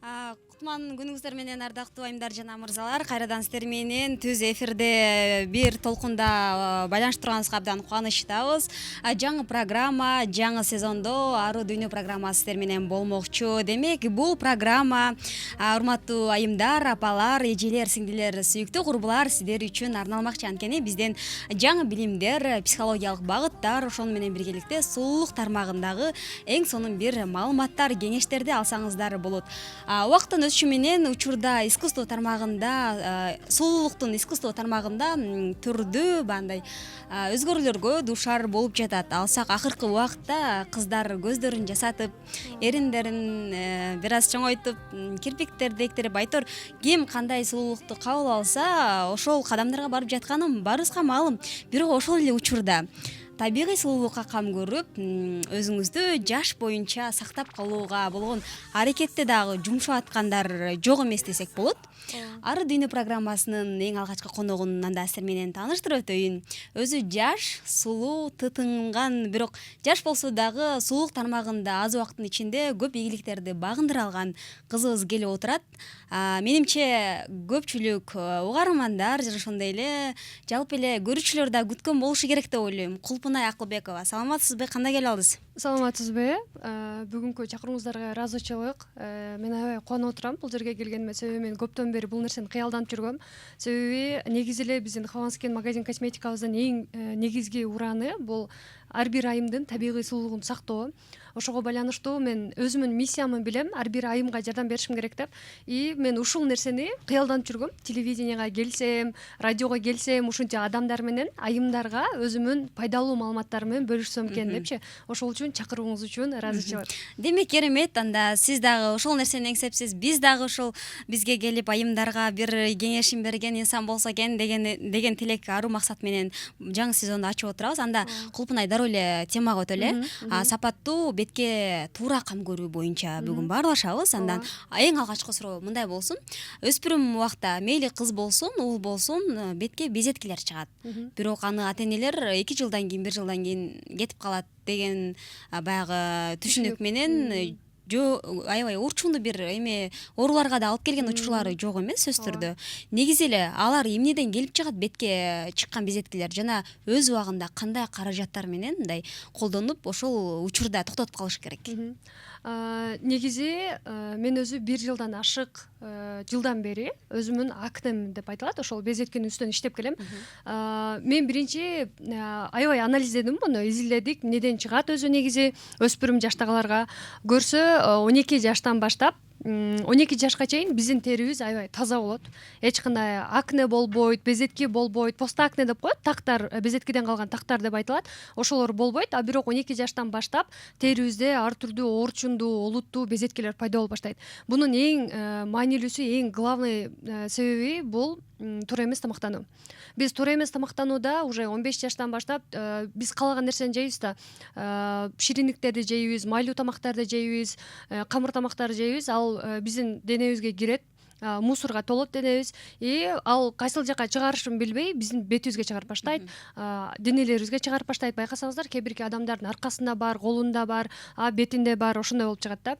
Кутман күнүңүздөр менен ардактуу айымдар жана мырзалар, кайрадан сиздер менен түз эфирде бир толкунда байланышып турганыбызга абдан кубанычтабыз. Жаңы программа, жаңы сезондо Аруу Дүйнө программасы сиздер менен болмокчу. Демек, бул программа урматтуу айымдар, апалар, эжелер, сиңдилер, сүйүктүү курбулар сиздер үчүн арналмакчы. Анткени бизден жаңы билимдер, психологиялык багыттар, ошону менен биргеликте сулуулук тармагындагы эң сонун бир маалыматтар, кеңештерди алсаңыздар болот. Убакыттын өтүшү менен учурда искусство тармагында, сулуулуктун искусство тармагында түрдүү бандай өзгөрүүлөргө дуушар болуп жатат. Алсак акыркы убакытта кыздар көздөрүн жасатып, эриндерин бир аз чоңойтуп, кирпиктерди эктирип, айтор ким кандай сулуулукту кабыл алса, ошол кадамдарга барып жатканы баарыбызга маалым. Бирок ошол эле учурда табигый сулуулукка кам көрүп, өзүңүздү жаш боюнча сактап калууга болгон аракетте дагы жумшап аткандар жок эмес десек болот. Аруу Дүйнө программасынын эң алгачкы коногун анда сиздер менен тааныштырып өтөйүн. Өзү жаш, сулуу, тытынган, бирок жаш болсо дагы сулуулук тармагында аз убакыттын ичинде көп ийгиликтерди багындыра алган кызыбыз келип отурат. Менимче көпчүлүк угармандар жана ошондой эле жалпы эле көрүүчүлөр да күткөн болушу керек деп ойлойм. Кулпунай Акылбекова, саламатсызбы? Кандай келип алдыңыз? Саламатсызбы? Бүгүнкү чакырууңуздарга ыраазычылык. Мен аябай кубанып отурам бул жерге келгениме. Себеби мен көптөн бери бул нерсени кыялданып жүргөм. Себеби негизи эле биздин Хованский магазин косметикабыздын эң негизги ураны бул ар бир айымдын табигый сулуулугун сактоо. Ошого байланыштуу мен өзүмдүн миссиямды билем, ар бир айымга жардам беришим керек деп. И мен ушул нерсени кыялданып жүргөм. Телевиденияга келсем, радиого келсем, ушунча адамдар менен айымдарга өзүмдүн пайдалуу маалыматтарым менен бөлүшсөм экен депчи. Ошол үчүн чакырууңуз үчүн ыраазычылык. Демек, керемет. Анда сиз дагы ошол нерсени эңсепсиз. Биз дагы ошол бизге келип айымдарга бир кеңешин берген инсан болсо экен деген тилек, аруу максат менен жаңы сезонду ачып отурабыз. Анда Кулпунай дароо эле темага өтөлү. Сапаттуу бетке туура кам көрүү боюнча бүгүн баарлашабыз. Андан эң алгачкы суроо мындай болсун. Өспүрүм убакта мейли кыз болсун, уул болсун, бетке безеткилер чыгат. Бирок аны ата-энелер 2 жылдан кийин, 1 жылдан кийин кетип калат деген баягы түшүнүк менен аябай урчундуу бир эме ооруларга да алып келген учурлары жок эмес, сөзсүз түрдө. Негизи эле алар эмнеден келип чыгат, бетке чыккан безеткилер жана өз убагында кандай каражаттар менен мындай колдонуп ошол учурда токтотуп калыш керек? Негизи мен өзү 1 жылдан ашык жылдан бери өзүмдүн акнем деп айтылат, ошол безеткинин үстүнөн иштеп келем. Мен биринчи аябай анализдедим муну, изилдедик, неден чыгат өзү негизи өспүрүм жаштагыларга. Көрсө 12 жаштан баштап 12 жашка чейин биздин терибиз аябай таза болот. Эч кандай акне болбойт, безетки болбойт, постакне деп коет, тактар, безеткиден калган тактар деп айтылат. Ошолор болбойт, а бирок 12 жаштан баштап терибизде ар түрдүү оорчундуу, олуттуу безеткилер пайда боло баштайт. Бунун эң маанилүүсү, эң главный себеби бул туура эмес тамактануу. Биз туура эмес тамактанууда уже 15 жаштан баштап биз каалаган нерсени жейбиз да. Шириндиктерди жейбиз, майлуу тамактарды жейбиз, камыр тамактарды жейбиз. Ал биздин денебизге кирет, мусорго толот денебиз. И ал кайсыл жака чыгарышын билбей биздин бетибизге чыгарып баштайт, денелерибизге чыгарып баштайт. Байкасаңыздар, кээ бирки адамдардын аркасында бар, колунда бар, бетинде бар, ошондой болуп чыгат да.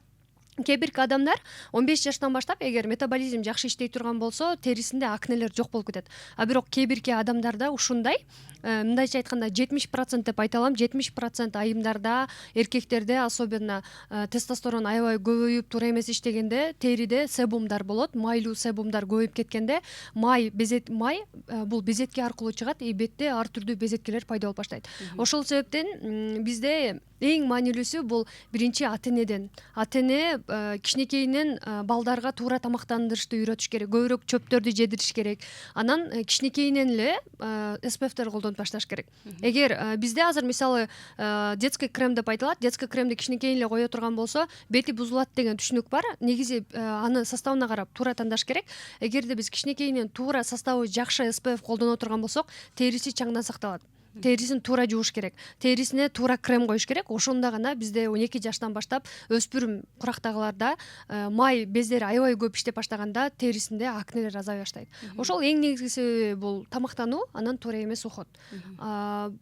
Кээ бирки адамдар 15 жаштан баштап эгер метаболизм жакшы иштей турган болсо, терисинде акнелер жок болуп кетет. А бирок кээ бирки адамдарда ушундай, мындайча айтканда 70% деп айта алам, 70% айымдарда, эркектерде особенно тестостерон аябай көбөйүп, туура эмес иштегенде териде себумдар болот, майлуу себумдар көбөйүп кеткенде май бул безетки аркылуу чыгат и бетте ар түрдүү безеткилер пайда болуп баштайт. Ошол себептен бизде эң маанилүүсү бул биринчи ата-энеден. Ата-эне кичинекейинен балдарга туура тамактандырышты үйрөтүш керек, көбүрөөк чөптөрдү жедириш керек. Анан кичинекейинен эле SPF-тер колдонуп башташ керек. Эгер бизде азыр мисалы детский крем деп айтылат, детский кремди кичинекейин эле кое турган болсо, бети бузулат деген түшүнүк бар. Негизи аны составына карап туура тандаш керек. Эгерде биз кичинекейинен туура составы жакшы SPF колдоно турган болсок, териси чаңдан сакталат. терисин туура жууш керек, терисине туура крем коюш керек. Ошондо гана бизде 12 жаштан баштап өспүрүм курактагыларда май бездери аябай көп иштеп баштаганда терисинде акнелер азая баштайт. Ошол эң негизги себеби бул тамактануу, анан туура эмес уход.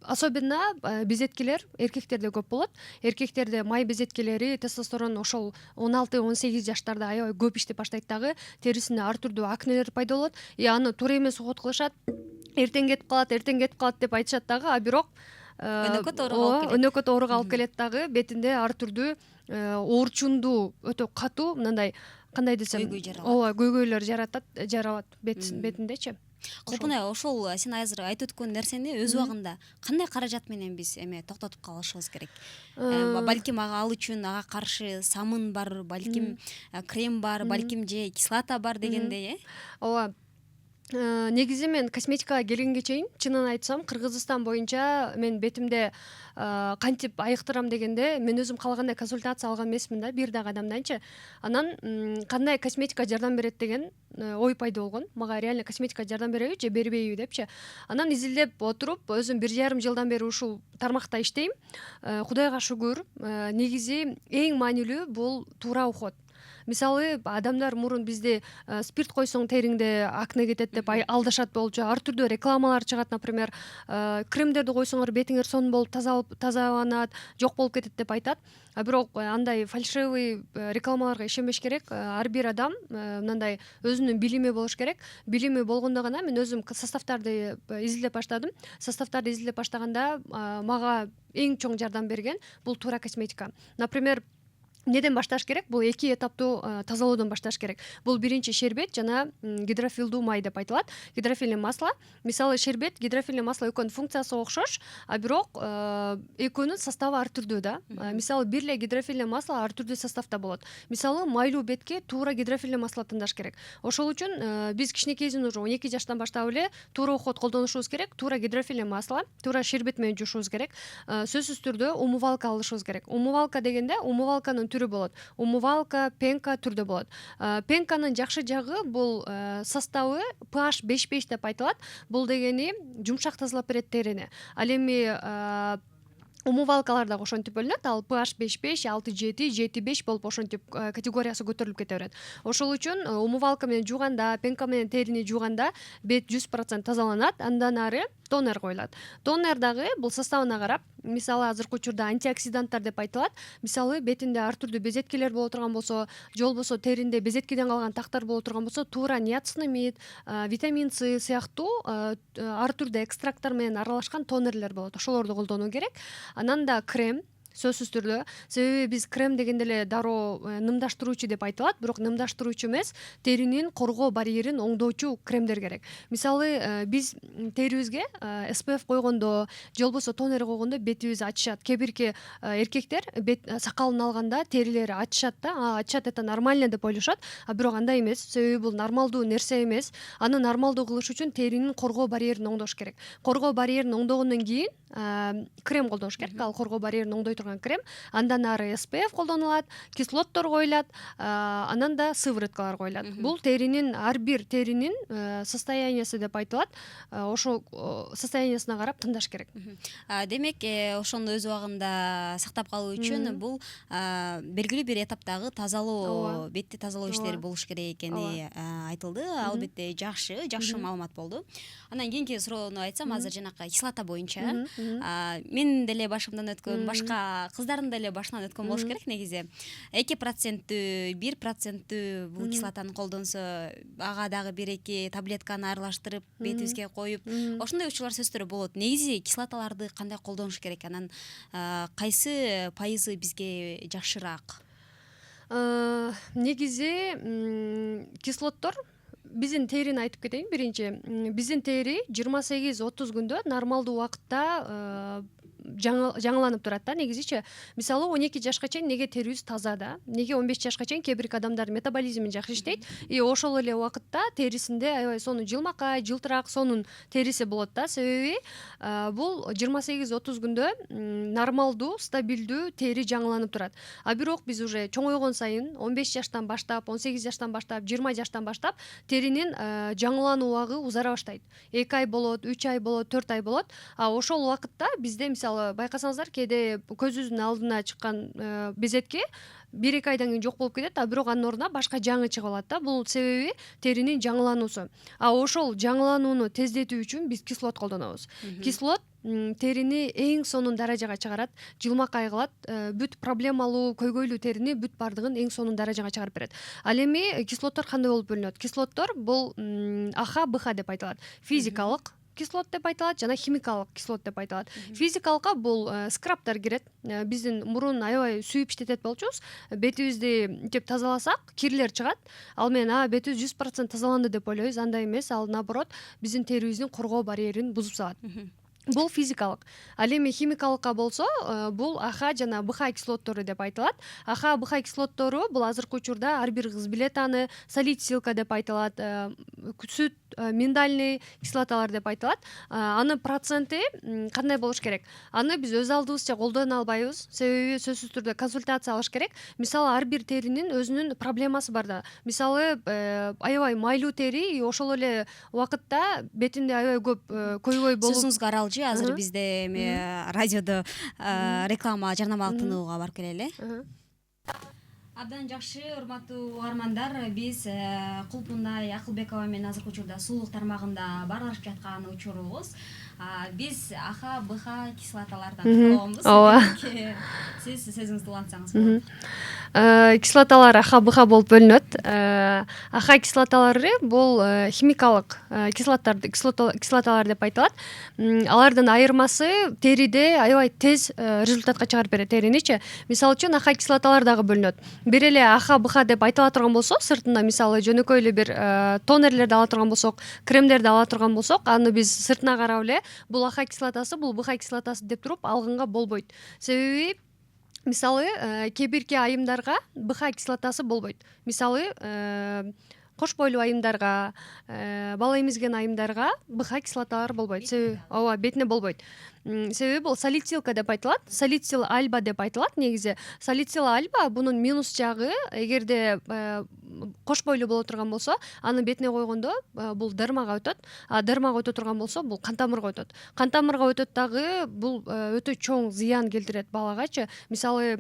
Особенно безеткилер эркектерде көп болот. Эркектерде май безеткилери, тестостерон ошол 16-18 жаштарда аябай көп иштеп баштайт дагы, терисинде ар түрдүү акнелер пайда болот. Аны туура эмес уход кылышат. Эртең кетип калат деп айтышат дагы, а бирок өнөкөт ооруга алып келет дагы. Бетинде ар түрдүү оорчундуу, өтө катуу, мындай кандай десем, ооба, көйгөйлөр жаралат бетиндечи. Кулпунай, ошол сен азыр айтып өткөн нерсени өз убагында кандай каражат менен биз токтотуп калышыбыз керек? Балким ал үчүн ага каршы самын бар, балким крем бар, балким же кислота бар дегендей, Ооба. Негизи мен косметикага келгенге чейин, чынын айтсам, Кыргызстан боюнча мен бетимде кантип айыктырам дегенде, мен өзүм каалагандай консультация алган эмесмин да, бир дагы адамданчы. Анан кандай косметика жардам берет деген ой пайда болгон. Мага реально косметика жардам береби же бербейби депчи. Анан изилдеп отуруп, өзүм 1,5 жылдан бери ушул тармакта иштейм. Кудайга шүгүр, негизи эң маанилүү бул туура уход. Мисалы, адамдар мурун бизде спирт койсоң териңде акне кетет деп алдашат болчу. Ар түрдүү рекламалар чыгат, например, кремдерди койсоңор бетиңер сонун болуп тазаланат, жок болуп кетет деп айтат. А бирок андай фальшивый рекламаларга ишенбеш керек. Ар бир адам мындай өзүнүн билими болуш керек. Билими болгондо гана мен өзүм составтарды изилдеп баштадым. Составтарды изилдеп баштаганда мага эң чоң жардам берген бул туура косметика. Например, неден башташ керек? Бул 2 этаптуу тазалоодон башташ керек. Бул биринчи шербет жана гидрофилдүү май деп айтылат. Гидрофильный масло. Мисалы, шербет, гидрофильный масло экөөнүн функциясы окшош, а бирок экөөнүн составы ар түрдүү да. Мисалы, бир эле гидрофильный масло ар түрдүү составта болот. Мисалы, майлуу бетке туура гидрофильный масло тандаш керек. Ошол үчүн биз кичинекейден уже 12 жаштан баштап эле туура уход колдонушубуз керек. Туура гидрофильный масло, туура шербет менен жуушубуз керек. Сөзсүз түрдө умывалка алышыбыз керек. Умывалка дегенде, умывалканын түрү болот. Умывалка, пенка түрдө болот. Пенканын жакшы жагы бул составы pH 5,5 деп айтылат. Бул дегени жумшак тазалап берет терини. Ал эми умывалкалар дагы ошентип бөлүнөт. Ал pH 5,5, 6,7, 7,5 болуп ошентип категориясы көтөрүлүп кете берет. Ошол үчүн умывалка менен жууганда, пенка менен терини жууганда бет 100% тазаланат. Андан ары тонер коюлат. Тонер дагы бул составына карап, мисалы, азыркы учурда антиоксиданттар деп айтылат. Мисалы, бетинде ар түрдүү безеткилер боло турган болсо, же болбосо теринде безеткиден калган тактар боло турган болсо, туура ниацинамид, витамин С сыяктуу ар түрдүү экстракттар менен аралашкан тонерлер болот. Ошолорду колдонуу керек. Анан да крем, сөзсүз түрдө. Себеби биз крем дегенде эле дароо нымдаштыруучу деп айтылат, бирок нымдаштыруучу эмес, теринин коргоо барьерин оңдоочу кремдер керек. Мисалы, биз терибизге SPF койгондо, же болбосо тонер койгондо бетибиз ачышат. Кээ бирки эркектер бет сакалын алганда терилери ачышат да, ачышат, это нормально деп ойлошот, а бирок андай эмес. Себеби бул нормалдуу нерсе эмес. Аны нормалдуу кылыш үчүн теринин коргоо барьерин оңдош керек. Коргоо барьерин оңдогондон кийин крем колдош керек. Ал коргоо барьерин оңдой турган крем. Андан ары SPF колдонулат, кислоттор коюлат, анан да сывороткалар коюлат. Бул теринин, ар бир теринин состояниясы деп айтылат. Ошол состояниясына карап тандаш керек. Демек, ошону өз убагында сактап калуу үчүн бул белгилүү бир этаптагы тазалоо, бетти тазалоо иштери болуш керек экени айтылды. Албетте жакшы маалымат болду. Анан кийинки суроону айтсам, азыр жанакы кислота боюнча, мен деле башымдан өткөн, башка кыздардын деле башынан өткөн болуш керек негизи. 2%, 1% бул кислотаны колдонсо, ага дагы 1-2 таблетканы аралаштырып бетибизге коюп, ошондой учурлар сөздөр болот. Негизи кислоталарды кандай колдонуш керек? Анан кайсы пайызы бизге жакшыраак? Негизи кислоттор биздин терини айтып кетейин. Биринчи, биздин тери 28-30 күндө нормалдуу убакытта жаңыланып турат да негизичи. Мисалы 12 жашка чейин неге терибиз таза да, неге 15 жашка чейин кээ бир адамдардын метаболизми жакшы иштейт, и ошол эле убакытта терисинде аябай сонун жылмакай, жылтырак, сонун териси болот да. Себеби бул 28-30 күндө нормалдуу, стабилдүү тери жаңыланып турат. А бирок биз уже чоңойгон сайын 15 жаштан баштап, 18 жаштан баштап, 20 жаштан баштап теринин жаңылануу убагы узара баштайт. 2 ай болот, 3 ай болот, 4 ай болот. А ошол убакытта бизде мисалы байкасаңыздар кээде көзүбүздүн алдына чыккан безетке 1-2 айдан кийин жок болуп кетет, а бирок анын ордуна башка жаңы чыгып алат да. Бул себеби теринин жаңылануусу. А ошол жаңыланууну тездетүү үчүн биз кислот колдонобуз. Кислот терини эң сонун даражага чыгарат, жылмакай кылат, бүт проблемалуу, көйгөйлүү терини бүт бардыгын эң сонун даражага чыгарып берет. Ал эми кислоттор кандай болуп бөлүнөт? Кислоттор бул АХ, БХ деп айтылат. Физикалык кислот деп айтылат жана химикалык кислот деп айтылат. Физикалыкка бул скрабтар кирет. Биздин мурун аябай сүйүп иштетет болчубуз. Бетибизди деп тазаласак, кирлер чыгат. Ал менен бетибиз 100% тазаланды деп ойлойбуз. Андай эмес, ал наоборот биздин терибиздин коргоо барьерин бузуп салат. Бул физикалык. Ал эми химикалыкка болсо, бул АХ жана БХ кислоттору деп айтылат. АХ, БХ кислоттору бул азыркы учурда ар бир кыз билет аны, салицилка деп айтылат, сүт, миндальный кислоталар деп айтылат. Анын проценти кандай болуш керек? Аны биз өз алдыбызча колдоно албайбыз. Себеби сөзсүз түрдө консультация алыш керек. Мисалы ар бир теринин өзүнүн проблемасы бар да. Мисалы аябай майлуу тери, ошол эле убакытта бетинде аябай көп көйгөй болуп. Сөзүңүзгө аралжы, азыр бизде радиодо реклама, жарнамалык тынууга барып келели. Абдан жакшы, урматтуу угармандар, биз Кулпунай Акылбекова менен азыркы учурда сулуулук тармагында баарлашып жаткан учурубуз. Биз АХ, БХ кислоталардан токтолобуз. Ооба. Сиз сөзүңүздү улантсаңыз болот. Кислоталар АХ, БХ болуп бөлүнөт. АХ кислоталары бул химикалык кислоталар деп айтылат. Алардын айырмасы териде аябай тез результатка чыгарып берет териничи. Мисалы үчүн АХ кислоталар дагы бөлүнөт. Бир эле АХ, БХ деп айтыла турган болсо, сыртында мисалы жөнөкөй эле бир тонерлерди ала турган болсок, кремдерди ала турган болсок, аны биз сыртына карап эле бул АХ кислотасы, бул БХ кислотасы деп туруп алганга болбойт. Себеби мисалы кээ бирки айымдарга БХ кислотасы болбойт. Мисалы кош бойлуу айымдарга, бала эмизген айымдарга БХ кислоталар болбойт. Себеби ооба, бетине болбойт. Себеби бул салицилка деп айтылат. Салицил альба деп айтылат негизи. Салицил альба бунун минус жагы, эгерде кош бойлуу боло турган болсо, аны бетине койгондо бул дермага өтөт. А дермага өтө турган болсо, бул кан тамырга өтөт. Кан тамырга өтөт дагы бул өтө чоң зыян келтирет балагачы. Мисалы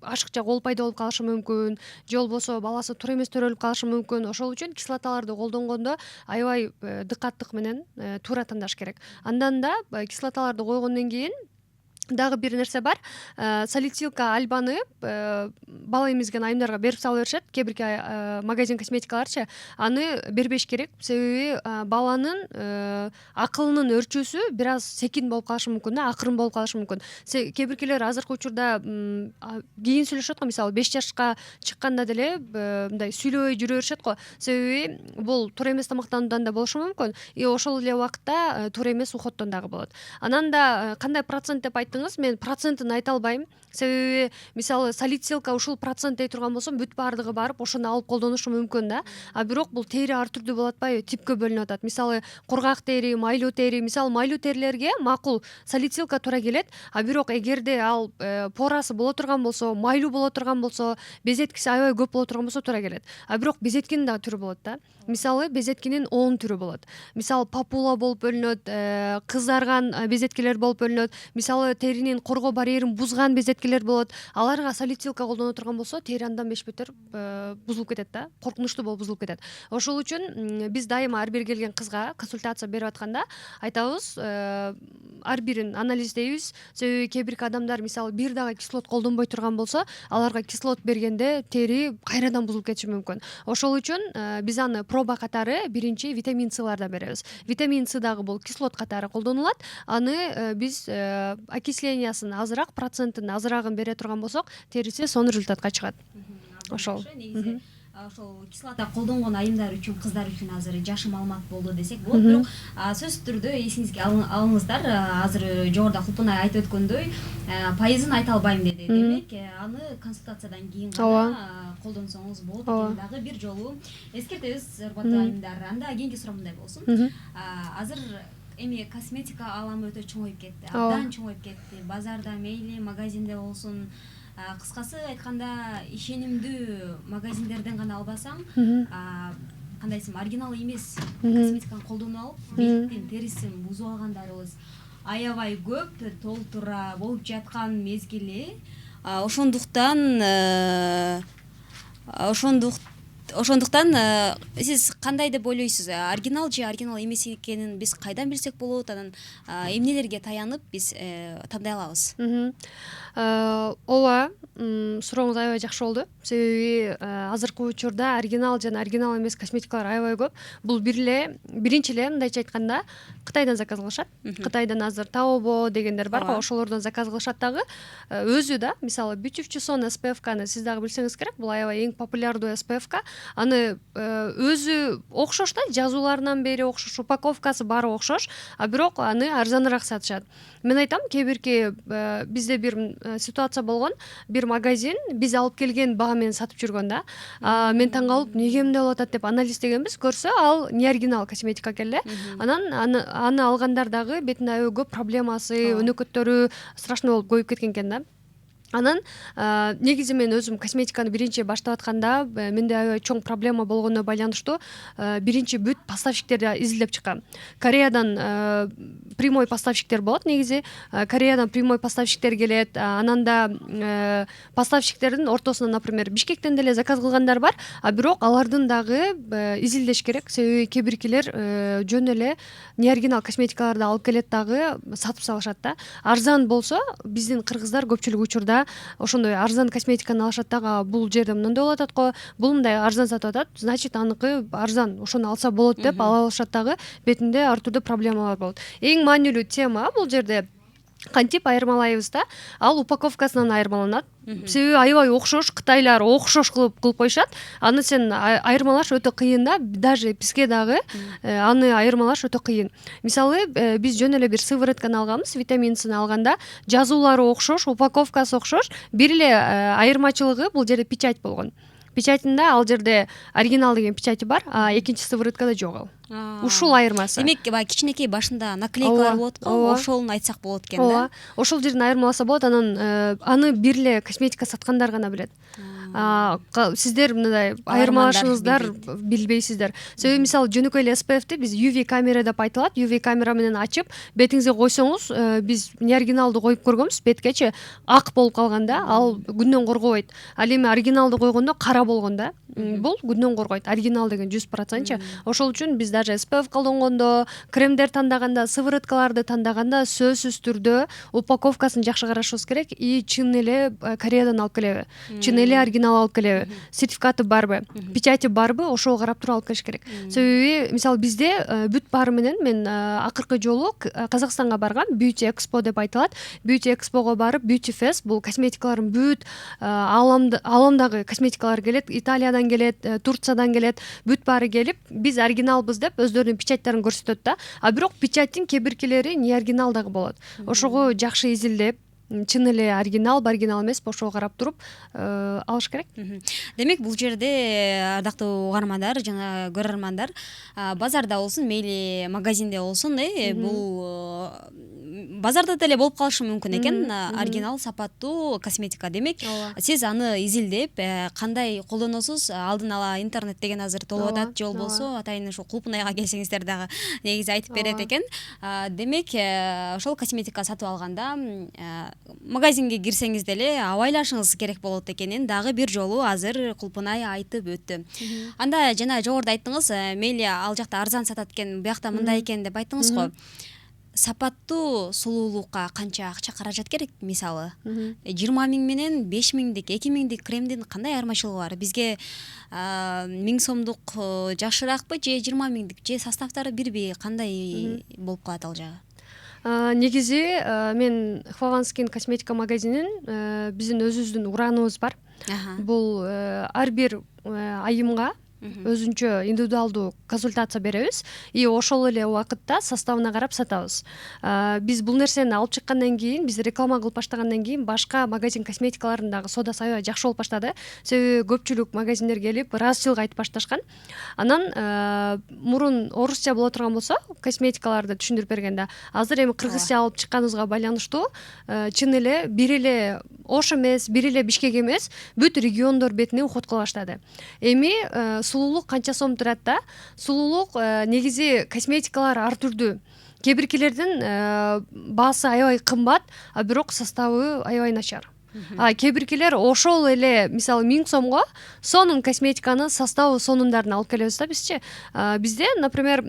ашыкча кол пайда болуп калышы мүмкүн, же болбосо баласы туура эмес төрөлүп калышы мүмкүн. Ошол үчүн кислоталарды колдонгондо аябай дыкаттык менен туура тандаш керек. Андан да кислоталарды койгондон кийин дагы бир нерсе бар. Салицилка альбаны бала эмизген айымдарга берип сала беришет. Кээ бирки магазин косметикаларчы аны бербеш керек. Себеби баланын акылынын өрчүүсү бир аз секин болуп калышы мүмкүн, акырын болуп калышы мүмкүн. Кээ биркилер азыркы учурда кийин сүйлөшөт го, мисалы 5 жашка чыкканда деле мындай сүйлөбөй жүрө беришет го. Себеби бул туура эмес тамактануудан да болушу мүмкүн. И ошол эле убакытта туура эмес ухоттон дагы болот. Анан да кандай процент деп мен процентин айта албайм. Себеби мисалы салицилка ушул процент дей турган болсом, бүт бардыгы барып ошону алып колдонушу мүмкүн да. А бирок бул тери ар түрдүү болуп атпайбы? Типке бөлүнүп атат. Мисалы кургак тери, майлуу тери. Мисалы майлуу терилерге макул салицилка туура келет. А бирок эгерде ал порасы боло турган болсо, майлуу боло турган болсо, безеткиси аябай көп боло турган болсо туура келет. А бирок безеткинин дагы түрү болот да. Мисалы безеткинин 10 түрү болот. Мисалы папула болуп бөлүнөт, кызарган безеткилер болуп бөлүнөт. Мисалы теринин коргоо барьерин бузган безеткилер болот. Аларга салицилка колдоно турган болсо, тери андан бешбетер бузулуп кетет да, коркунучтуу болуп бузулуп кетет. Ошол үчүн биз дайыма ар бир келген кызга консультация берип атканда айтабыз, ар бирин анализдейбиз. Себеби кээ бирки адамдар мисалы бир дагы кислот колдонбой турган болсо, аларга кислот бергенде тери кайрадан бузулуп кетиши мүмкүн. Ошол үчүн биз аны проба катары биринчи витамин С-лардан беребиз. Витамин С дагы бул кислот катары колдонулат. Аны биз окислениясын азыраак, процентин азыраагын бере турган болсок, териси сонун результатка чыгат. Ошол. ошол кислота колдонгон айымдар үчүн кыздар үчүн азыр жакшы маалымат болду десек болот. Бирок сөзсүз түрдө эсиңизге алыңыздар, азыр жогоруда Кулпунай айтып өткөндөй пайызын айта албайм деди. Демек аны консультациядан кийин гана колдонсоңуз болот экен. Дагы бир жолу эскертебиз, урматтуу айымдар. Анда кийинки суроо мындай болсун. Азыр эми косметика аламы өтө чоңоюп кетти, абдан чоңоюп кетти. Базарда мейли, магазинде болсун. Кыскасы айтканда ишенимдүү магазиндерден гана албасаң, кандай десем, оригинал эмес косметиканы колдонуп алып, беттин терисин бузуп алгандарыбыз аябай көп, толтура болуп жаткан мезгили. Ошондуктан сиз кандай деп ойлойсуз? Оригинал же оригинал эмес экенин биз кайдан билсек болот? Анан эмнелерге таянып биз тандай алабыз? Ооба, сурооңуз аябай жакшы болду. Себеби азыркы учурда оригинал жана оригинал эмес косметикалар аябай көп. Бул биринчи эле мындайча айтканда Кытайдан заказ кылышат. Кытайдан азыр Таобо дегендер бар го, ошолордон заказ кылышат дагы. Өзү да, мисалы, бүтүвчү сон SPF-каны сиз дагы билсеңиз керек, бул аябай эң популярдуу SPF-ка. Аны өзү окшош да, жазууларынан бери окшош, упаковкасы баары окшош, бирок аны арзаныраак сатышат. Мен айтам, кээ бирки бизде бир ситуация болгон, бир магазин биз алып келген баа менен сатып жүргөн да. Мен таң калып, неге эмне болуп атат деп анализдегенбиз, көрсө ал не оригинал косметика экен эле. Анан аны алгандар дагы бетинде аябай көп проблемасы, өнөкөттөрү страшно болуп көбөйүп кеткен экен да. Анан негизи мен өзүм косметиканы биринчи баштап атканда менде аябай чоң проблема болгонуна байланыштуу биринчи бүт поставщиктерди изилдеп чыккам. Кореядан прямой поставщиктер болот негизи. Кореядан прямой поставщиктер келет. Анан да поставщиктердин ортосунан, например, Бишкектен деле заказ кылгандар бар, бирок алардын дагы изилдеш керек. Себеби кээ биркилер жөн эле не оригинал косметикаларды алып келет дагы сатып салышат да. Арзан болсо биздин кыргыздар көпчүлүк учурда ошондой арзан косметиканы алышат дагы. Бул жерде мындай болуп атат го, бул мындай арзан сатып атат, значит аныкы арзан, ошону алса болот деп ала алышат дагы. Бетинде ар түрдүү проблемалар болот. Эң маанилүү тема бул жерде кантип айырмалайбыз да, ал упаковкасынан айырмаланат. Себеби аябай окшош, кытайлар окшош кылып коюшат. Аны сен айырмалаш өтө кыйын да, даже бизге дагы аны айырмалаш өтө кыйын. Мисалы, биз жөн эле бир сыворотканы алганбыз, витаминсын алганда жазуулары окшош, упаковкасы окшош, бир эле айырмачылыгы бул жерде печать болгон. Печатында ал жерде оригинал деген печати бар, экинчи сывороткада жок ал. Ушул айырмасы. Демек, кичинекей башында наклейкалар болот го, ошолун айтсак болот экен да. Ошол жерден айырмаласа болот, анан аны бир эле косметика саткандар гана билет. Сиздер мындай айырмалашыңыздар билбейсиздер. Себеби мисалы жөнөкөй эле SPF-ти биз UV камера деп айтылат. UV камера менен ачып, бетиңизге койсоңуз, биз не оригиналды коюп көргөнбүз, беткечи ак болуп калганда, ал күндөн коргобойт. Ал эми оригиналды койгондо кара болгон да. Бул күндөн коргойт. Оригинал деген 100%. Ошол үчүн биз даже SPF колдонгондо, кремдер тандаганда, сывороткаларды тандаганда сөзсүз түрдө упаковкасын жакшы карашыбыз керек. И чын эле Кореядан алып келеби, чын эле оригинал алып келеби, сертификаты барбы, печати барбы, ошого карап туруп алып келиш керек. Себеби мисалы бизде бүт баары менен мен акыркы жолу Казакстанга баргам, Beauty Expo деп айтылат. Beauty Expo'го барып, Beauty Fest, бул косметикалардын бүт ааламдагы косметикалар келет, Италиядан келет, Турциядан келет, бүт баары келип, биз оригиналбыз деп өздөрүнүн печаттарын көрсөтөт да. Бирок печаттын кээ биркилери не оригинал дагы болот. Ошого жакшы изилдеп, чын эле оригинал, оригинал эмес, ошого карап туруп алыш керек. Демек, бул жерде ардактуу угармандар жана көрөрмандар, базарда болсун, мейли магазинде болсун, бул базарда деле болуп калышы мүмкүн экен оригинал сапаттуу косметика. Демек, сиз аны изилдеп, кандай колдоносуз? Алдын ала интернет деген азыр толуп атат, же болбосо атайын ушул Кулпунайга келсеңиздер дагы негизи айтып берет экен. Демек, ошол косметика сатып алганда магазинге кирсеңиз деле абайлашыңыз керек болот экенин дагы бир жолу азыр Кулпунай айтып өттү. Анда жана жогоруда айттыңыз, мейли ал жакта арзан сатат экен, биякта мындай экен деп айттыңыз го. Сапаттуу сулуулукка канча акча каражат керек? Мисалы, 20 миң менен 5 миңдик, 2 миңдик кремдин кандай айырмачылыгы бар? Бизге 1000 сомдук жакшыраакпы же 20 миңдик, же составтары бирби, кандай болуп калат ал жагы? Негизи мен Хвованскин косметика магазинин биздин өзүбүздүн ураныбыз бар. Бул ар бир айымга өзүнчө индивидуалдуу консультация беребиз и ошол эле убакытта составына карап сатабыз. Биз бул нерсени алып чыккандан кийин, биз реклама кылып баштагандан кийин башка магазин косметикалардын дагы содасы аябай жакшы болуп баштады. Себеби көпчүлүк магазиндер келип ыраазычылык айтып башташкан. Анан мурун орусча боло турган болсо косметикаларды түшүндүрүп бергенде, азыр эми кыргызча алып чыкканыбызга байланыштуу чын эле бир эле Ош эмес, бир эле Бишкек эмес, бүт региондор бетине уход кыла баштады. Эми сулуулук канча сом турат да? Сулуулук негизи косметикалар ар түрдүү. Кээ биркилердин баасы аябай кымбат, а бирок составы аябай начар. Кээ биркилер ошол эле мисалы 1000 сомго сонун косметиканы составы сонундарын алып келебиз да бизчи. Бизде, например,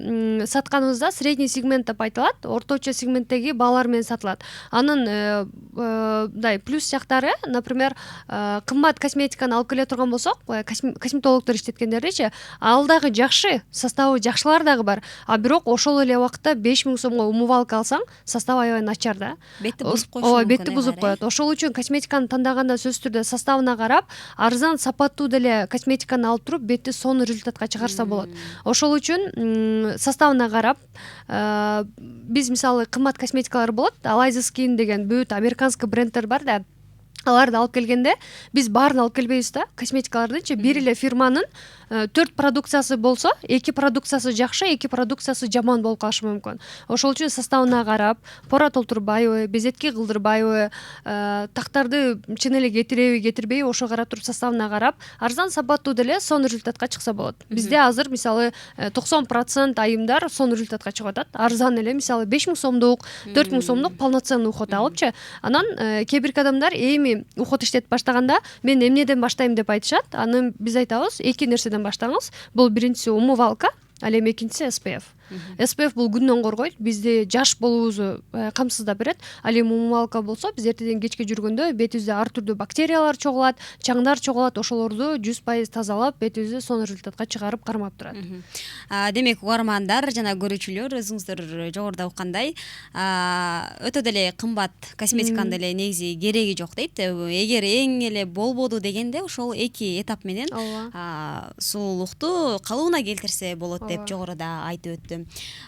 сатканыбызда средний сегмент деп айтылат, орточо сегменттеги баалар менен сатылат. Анын мындай плюс жактары, например, кымбат косметиканы алып келе турган болсок, косметологдор иштеткендердичи, ал дагы жакшы, составы жакшылар дагы бар. А бирок ошол эле убакытта 5000 сомго умывалка алсаң, составы аябай начар да. Бетти бузуп коюшу мүмкүн. Бетти бузуп коет. Ошол үчүн косметиканы тандаганда сөзсүз түрдө составына карап, арзан сапаттуу деле косметиканы алып туруп, бетти сонун результатка чыгарса болот. Ошол үчүн составына карап, биз мисалы кымбат косметикалар болот, Allies Skin деген бүт американский бренддер бар да. Аларды алып келгенде биз баарын алып келбейбиз да. Косметикалардынчы бир эле фирманын 4 продукциясы болсо, 2 продукциясы жакшы, 2 продукциясы жаман болуп калышы мүмкүн. Ошол үчүн составына карап, пора толтурбайбы, безетки кылдырбайбы, тактарды чын эле кетиреби, кетирбейби, ошо карап туруп составына карап, арзан сапаттуу деле сонун результатка чыкса болот. Бизде азыр мисалы 90% айымдар сонун результатка чыгып атат. Арзан эле мисалы 5000 сомдук, 4000 сомдук полноценный уход алыпчы. Анан кээ бир адамдар эми уход иштетип баштаганда мен эмнеден баштайм деп айтышат. Аны биз айтабыз, эки нерседен баштаңыз. Бул биринчиси умывалка, ал эми экинчиси SPF. SPF бул күндөн коргойт, бизди жаш болуубузду камсыздап берет. Ал эми умывалка болсо, биз эртеден кечке жүргөндө бетибизде ар түрдүү бактериялар чогулат, чаңдар чогулат, ошолорду 100% тазалап, бетибизди сонун результатка чыгарып кармап турат. Демек, угармандар жана көрүүчүлөр, өзүңүздөр жогоруда уккандай, өтө деле кымбат косметиканын деле негизи кереги жок дейт. Эгер эң эле болбоду дегенде, ошол эки этап менен сулуулукту калыбына келтирсе болот деп жогоруда айтып өттү.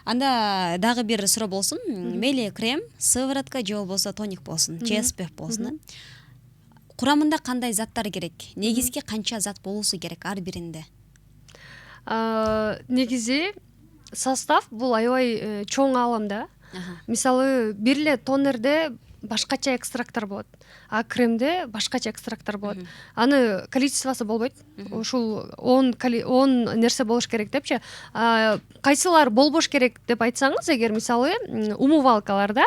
Анда дагы бир суроо болсун. Мейли крем, сыворотка же болбосо тоник болсун, же SPF болсун. Курамында кандай заттар керек? Негизги канча зат болуусу керек ар биринде? Негизи состав бул аябай чоң алым да. Мисалы, бир эле тонерде башкача экстракттар болот, а кремде башкача экстракттар болот. Аны количествосу болбойт. Ушул 10 нерсе болуш керек депчи. Кайсылар болбош керек деп айтсаңыз, эгер мисалы умывалкаларда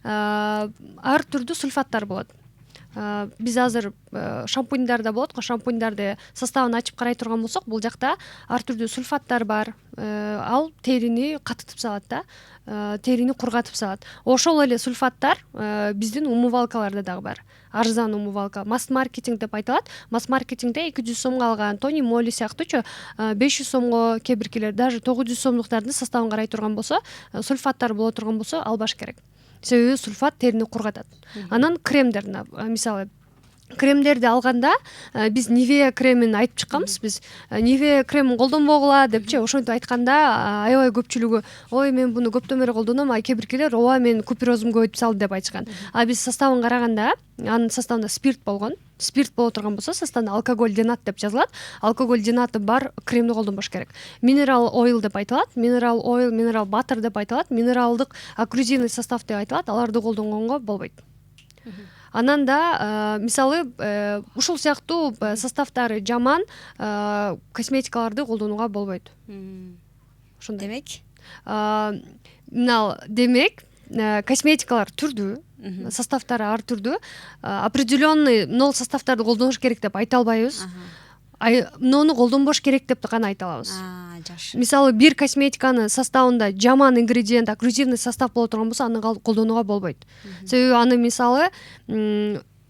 ар түрдүү сульфаттар болот. Биз азыр шампуньдарда болот го, шампуньдарды составын ачып карай турган болсок, бул жакта ар түрдүү сульфаттар бар. Ал терини катытып салат да, терини кургатып салат. Ошол эле сульфаттар биздин умывалкаларда дагы бар. Арзан умывалка, масс-маркетинг деп айтылат. Масс-маркетингде 200 сомго алган Тони Моли сыяктуучу 500 сомго, кээ биркилер даже 900 сомдуктардын составын карай турган болсо, сульфаттар боло турган болсо, албаш керек. Себеби сульфат терини кургатат. Анан кремдер, мисалы кремдерди алганда биз Nivea кремин айтып чыкканбыз. Биз Nivea кремин колдонбогула депчи, ошентип айтканда аябай көпчүлүгү, ой, мен буну көптөн бери колдоном, кээ биркилер, ооба, мен куперозум көбөйтүп салды деп айтышкан. Биз составын караганда, анын составында спирт болгон. Спирт боло турган болсо, составында алкоголь денат деп жазылат. Алкоголь денаты бар кремди колдонбош керек. Mineral oil деп айтылат, mineral oil, mineral butter деп айтылат, минералдык окклюзивный состав деп айтылат. Аларды колдонгонго болбойт. Анан да мисалы ушул сыяктуу составдары жаман косметикаларды колдонууга болбойт. Ошондой. Демек, косметикалар түрдүү, составдары ар түрдүү. Определенный нол составдарды колдонуш керек деп айта албайбыз. Муну колдонбош керек деп гана айта алабыз. Жакшы. Мисалы, бир косметиканы составында жаман ингредиент, окклюзивный состав боло турган болсо, аны колдонууга болбойт. Себеби аны мисалы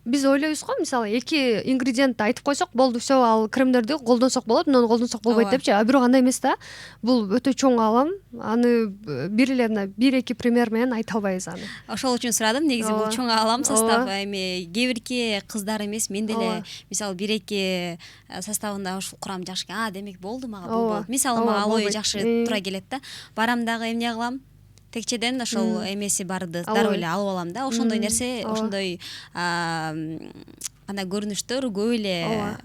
биз ойлойбуз го, мисалы 2 ингредиентти айтып койсок болду, все, ал кремдерди колдонсок болот, муну колдонсок болбойт Ооба. депчи. А бирок андай эмес да. Бул өтө чоң алам. Аны бир эле мына 1-2 пример менен айта албайбыз аны. Ошол үчүн сурадым. Негизи бул Ооба. чоң алам состав. Ооба. Эми кээ бирки кыздар эмес, мен деле Ооба. мисалы 1-2 составында ушул курам жакшы экен. Демек болду, мага бул Ооба. болот. Мисалы Ооба, мага ал ой болбойт. жакшы туура келет да. Барам дагы эмне кылам? Текчеден ошол эмеси барды дароо эле алып алам да. Ошондой нерсе, Ооба. ошондой кандай көрүнүштөр көп эле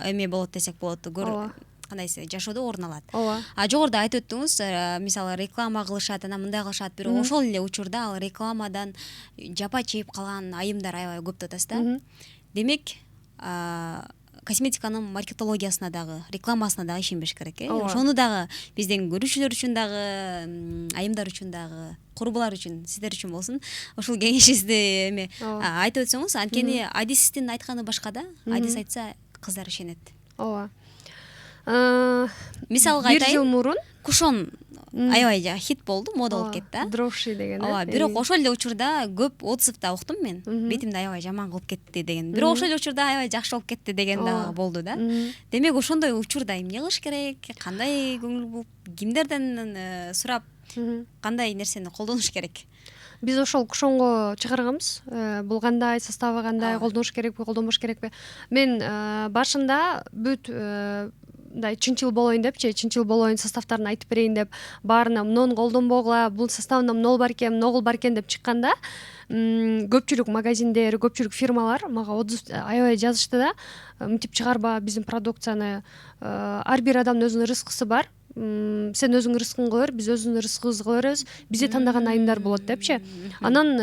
эме болот десек болот. Ооба. Кандайсы жашоодо орун алат. Ооба. Жогоруда айтып өттүңүз, мисалы реклама кылышат, анан мындай кылышат, бирок ошол эле учурда ал рекламадан жапа чегип калган айымдар аябай көп деп атасыз да. Демек, косметиканын маркетологиясына дагы, рекламасына дагы ишенбеш керек, Ооба. Ошону дагы биздин көрүүчүлөр үчүн дагы, айымдар үчүн дагы, курбулар үчүн, сиздер үчүн болсун. Ошол кеңешиңизди эме айтып өтсөңүз, анткени адистин айтканы башка да. Адис айтса кыздар ишенет. Ооба. Мисалга Бир айтайын. жыл мурун Кушон аябай хит болду, мода болуп кетти да. Дровши деген. Ооба, бирок ошол эле учурда көп отзывда уктум мен. Бетимди аябай жаман кылып кетти деген. Бирок ошол эле учурда аябай жакшы болуп кетти деген дагы болду да. Демек ошондой учурда эмне кылыш керек? Кандай көңүл буруп, кимдерден сурап, кандай нерсени колдонуш керек? Биз ошол кушонго чыгарганбыз. Бул кандай, составы кандай, колдонуш керекпи, колдонбош керекпи? Мен башында бүт мындай чынчыл болоюн депчи, чынчыл болоюн, составдарын айтып берейин деп, баарына муну колдонбогула, бул составында муну бар экен, муну бар экен деп чыкканда, көпчүлүк магазиндер, көпчүлүк фирмалар мага отзыв аябай жазышты да. Мынтип чыгарба биздин продукцияны. Ар бир адамдын өзүнүн рызкысы бар. Сен өзүңдүн рызкыңды кыла бер, биз өзүбүздүн рызкыбызды кыла беребиз. Бизди тандаган айымдар болот депчи. Анан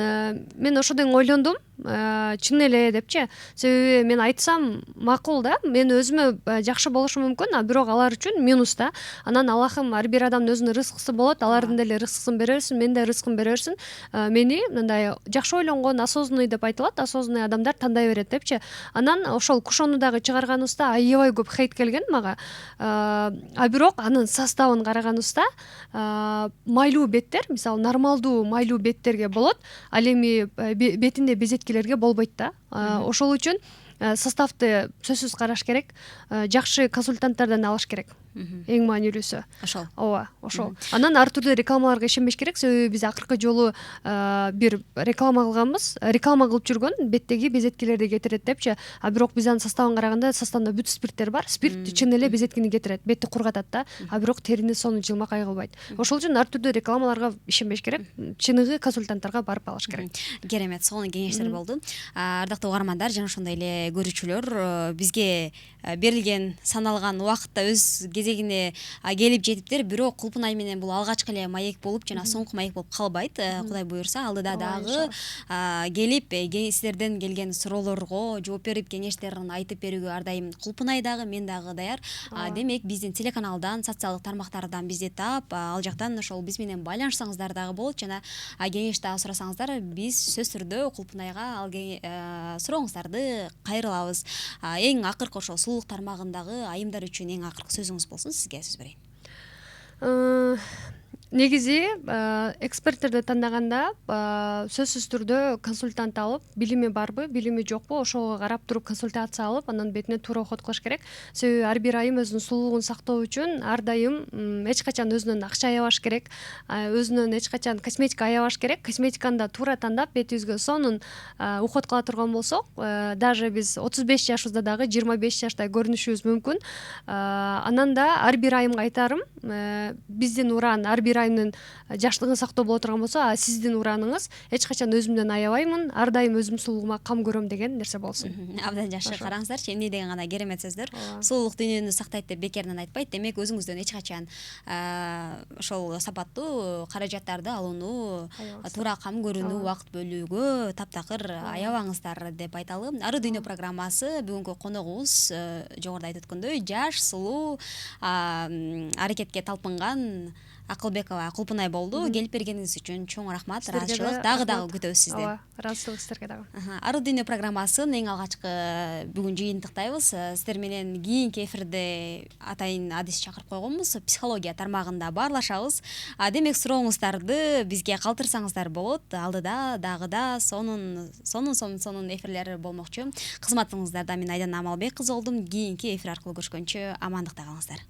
мен ошодон ойлондум, чын эле депчи. Себеби мен айтсам макул да, мен өзүмө жакшы болушу мүмкүн, а бирок алар үчүн минус да. Анан Аллахым ар бир адамдын өзүнүн рызкысы болот, алардын деле рызкысын бере берсин, мен да рызкымды бере берсин. Мени мындай жакшы ойлонгон, осознанный деп айтылат, осознанный адамдар тандай берет депчи. Анан ошол кушону дагы чыгарганыбызда аябай көп хейт келген мага. А бирок анын составын караганыбызда майлуу беттер, мисалы нормалдуу майлуу беттерге болот, ал эми бетинде безеткилерге болбойт да. Ошол үчүн составды сөзсүз караш керек, жакшы консультанттардан алыш керек. Эң маанилүүсү Ошол. Ооба, ошол. Анан ар түрдүү рекламаларга ишенбеш керек, себеби биз акыркы жолу бир реклама кылганбыз. Реклама кылып жүргөн беттеги безеткилерди кетирет депчи. А бирок биз анын составын караганда, составында бүт спирттер бар. Спирт чын эле безеткини кетирет, бетти кургатат да. А бирок терини сонун жылмакай кылбайт. Ошол үчүн ар түрдүү рекламаларга ишенбеш керек. Чыныгы консультанттарга барып алыш керек. Керемет, сонун кеңештер болду. Ардактуу угармандар жана ошондой эле көрүүчүлөр, бизге берилген саналган убакытта өз кезегине келип жетиптир. Бирок Кулпунай менен бул алгачкы эле маек болуп жана соңку маек болуп калбайт. Кудай буюрса, алдыда дагы келип сиздерден келген суроолорго жооп берип, кеңештерин айтып берүүгө ар дайым Кулпунай дагы, мен дагы даяр. Демек биздин телеканалдан, социалдык тармактардан бизди таап, ал жактан ошол биз менен байланышсаңыздар дагы болот жана кеңеш дагы сурасаңыздар, биз сөзсүз түрдө Кулпунайга ал сурооңуздарды кайрылабыз. Эң акыркы ошол сулуулук тармагындагы айымдар үчүн эң акыркы сөзүңүз болсун, сизге сөз берейин. Негизи эксперттерди тандаганда сөзсүз түрдө консультант алып, билими барбы, билими жокпу, ошого карап туруп консультация алып, анан бетине туура уход кылыш керек. Себеби ар бир айым өзүнүн сулуулугун сактоо үчүн ар дайым эч качан өзүнөн акча аябаш керек, өзүнөн эч качан косметика аябаш керек. Косметиканы да туура тандап, бетибизге сонун уход кыла турган болсок, даже биз 35 жашыбызда дагы 25 жаштай көрүнүшүбүз мүмкүн. Анан да ар бир айымга айтарым, биздин уран ар бир айымдын жаштыгын сактоо боло турган болсо, а сиздин ураныңыз эч качан өзүмдөн аябаймын, ар дайым өзүмдүн сулуулугума кам көрөм деген нерсе болсун. Абдан жакшы, караңыздарчы, эмне деген гана керемет сөздөр. Сулуулук дүйнөнү сактайт деп бекеринен айтпайт. Демек өзүңүздөн эч качан ошол сапаттуу каражаттарды алууну, туура кам көрүүнү, убакыт бөлүүгө таптакыр аябаңыздар деп айталы. Ары дүйнө программасы бүгүнкү коногубуз жогоруда айтып өткөндөй жаш, сулуу, аракетке талпынган Акылбекова Кулпунай болду. Келип бергениңиз үчүн чоң рахмат, Сиздерге да ыраазычылык. Дагы рахмат. күтөбүз сизди. Ооба, ыраазычылык сиздерге дагы. Ару дүйнө программасын эң алгачкы бүгүн жыйынтыктайбыз. Сиздер менен кийинки эфирде атайын адис чакырып койгонбуз. Психология тармагында баарлашабыз. Демек сурооңуздарды бизге калтырсаңыздар болот. Алдыда дагы да сонун эфирлер болмокчу. Кызматыңыздарда мен Айдан Амалбек кызы болдум. Кийинки эфир аркылуу көрүшкөнчө амандыкта калыңыздар.